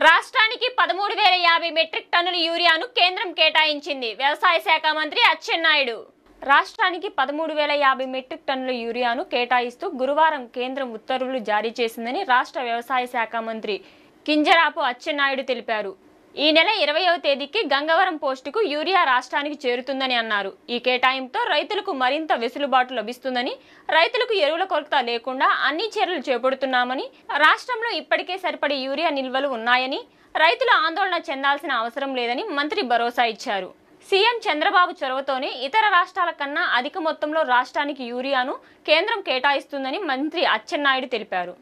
రాష్ట్రానికి 13,050 మెట్రిక్ టన్నుల యూరియాను కేంద్రం కేటాయించింది. వ్యవసాయ శాఖ మంత్రి అచ్చెన్నాయుడు రాష్ట్రానికి 13,050 మెట్రిక్ టన్నుల యూరియాను కేటాయిస్తూ గురువారం కేంద్రం ఉత్తర్వులు జారీ చేసిందని రాష్ట్ర వ్యవసాయ శాఖ మంత్రి కింజరాపు అచ్చెన్నాయుడు తెలిపారు. ఈ నెల 20వ తేదీకి గంగవరం పోస్టుకు యూరియా రాష్ట్రానికి చేరుతుందని అన్నారు. ఈ కేటాయింపుతో రైతులకు మరింత వెసులుబాటు లభిస్తుందని, రైతులకు ఎరువుల కొరత లేకుండా అన్ని చర్యలు చేపడుతున్నామని, రాష్ట్రంలో ఇప్పటికే సరిపడే యూరియా నిల్వలు ఉన్నాయని, రైతులు ఆందోళన చెందాల్సిన అవసరం లేదని మంత్రి భరోసా ఇచ్చారు. సీఎం చంద్రబాబు చొరవతోనే ఇతర రాష్ట్రాల కన్నా అధిక మొత్తంలో రాష్ట్రానికి యూరియాను కేంద్రం కేటాయిస్తుందని మంత్రి అచ్చెన్నాయుడు తెలిపారు.